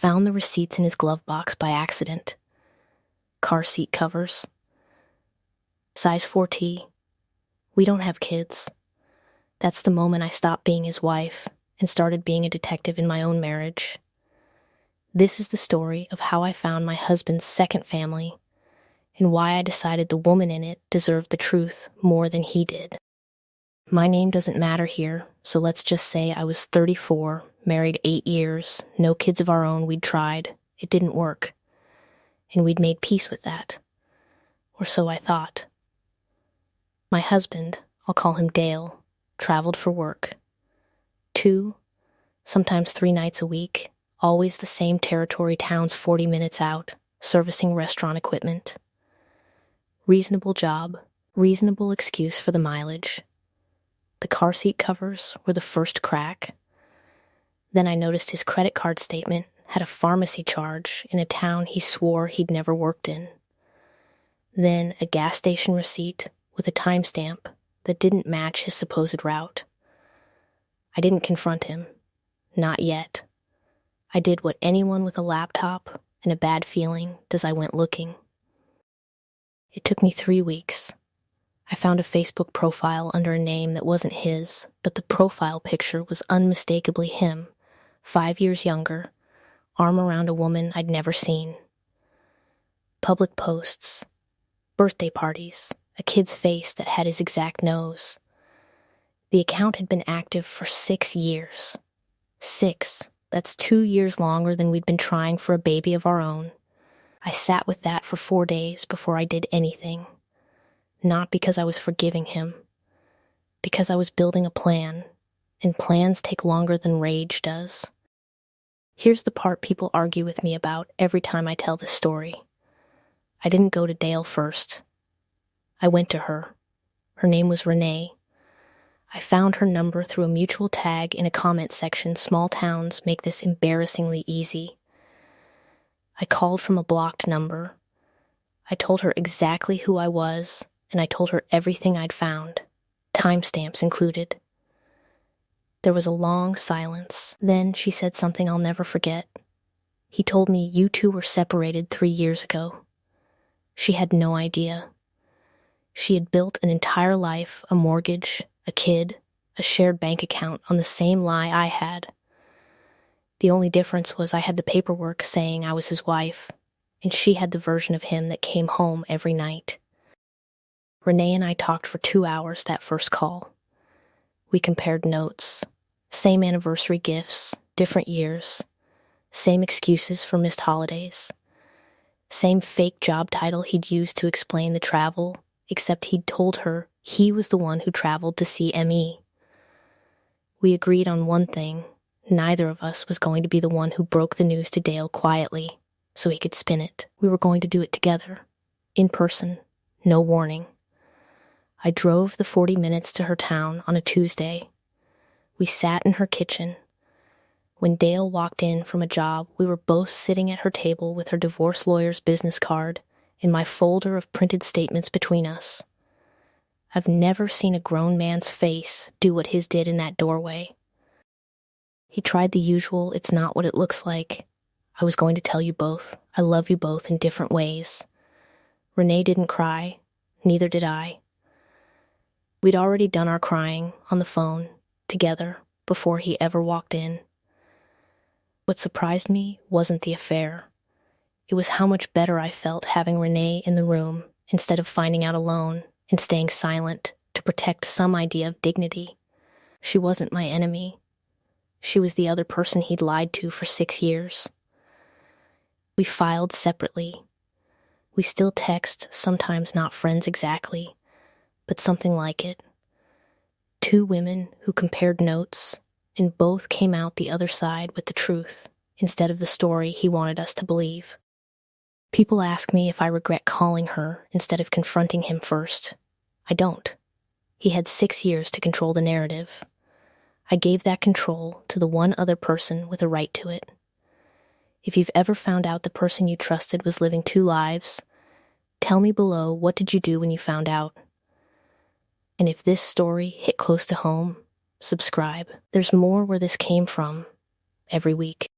found the receipts in his glove box by accident. Car seat covers. Size 4T. We don't have kids. That's the moment I stopped being his wife and started being a detective in my own marriage. This is the story of how I found my husband's second family and why I decided the woman in it deserved the truth more than he did. My name doesn't matter here, so let's just say I was 34, married 8 years, no kids of our own. We'd tried. It didn't work. And we'd made peace with that. Or so I thought. My husband, I'll call him Dale, traveled for work. 2, sometimes 3 nights a week, always the same territory towns 40 minutes out, servicing restaurant equipment. Reasonable job, reasonable excuse for the mileage. The car seat covers were the first crack. Then I noticed his credit card statement had a pharmacy charge in a town he swore he'd never worked in. Then a gas station receipt with a timestamp that didn't match his supposed route. I didn't confront him. Not yet. I did what anyone with a laptop and a bad feeling does. I went looking. It took me 3 weeks. I found a Facebook profile under a name that wasn't his, but the profile picture was unmistakably him, 5 years younger, arm around a woman I'd never seen. Public posts, birthday parties, a kid's face that had his exact nose. The account had been active for 6 years. 6. That's 2 years longer than we'd been trying for a baby of our own. I sat with that for 4 days before I did anything. Not because I was forgiving him, because I was building a plan, and plans take longer than rage does. Here's the part people argue with me about every time I tell this story. I didn't go to Dale first. I went to her. Her name was Renee. I found her number through a mutual tag in a comment section. Small towns make this embarrassingly easy. I called from a blocked number. I told her exactly who I was, and I told her everything I'd found, timestamps included. There was a long silence. Then she said something I'll never forget. He told me you two were separated 3 years ago. She had no idea. She had built an entire life, a mortgage, a kid, a shared bank account on the same lie I had. The only difference was I had the paperwork saying I was his wife, and she had the version of him that came home every night. Renee and I talked for 2 hours that first call. We compared notes, same anniversary gifts, different years, same excuses for missed holidays, same fake job title he'd used to explain the travel, except he'd told her he was the one who traveled to see M.E. We agreed on one thing. Neither of us was going to be the one who broke the news to Dale quietly, so he could spin it. We were going to do it together, in person, no warning. I drove the 40 minutes to her town on a Tuesday. We sat in her kitchen. When Dale walked in from a job, we were both sitting at her table with her divorce lawyer's business card and my folder of printed statements between us. I've never seen a grown man's face do what his did in that doorway. He tried the usual, it's not what it looks like. I was going to tell you both. I love you both in different ways. Renee didn't cry. Neither did I. We'd already done our crying on the phone, together, before he ever walked in. What surprised me wasn't the affair. It was how much better I felt having Renee in the room instead of finding out alone and staying silent to protect some idea of dignity. She wasn't my enemy. She was the other person he'd lied to for 6 years. We filed separately. We still text, sometimes not friends exactly, but something like it. 2 women who compared notes, and both came out the other side with the truth, instead of the story he wanted us to believe. People ask me if I regret calling her instead of confronting him first. I don't. He had 6 years to control the narrative. I gave that control to the one other person with a right to it. If you've ever found out the person you trusted was living 2 lives, tell me below, what did you do when you found out? And if this story hit close to home, subscribe. There's more where this came from every week.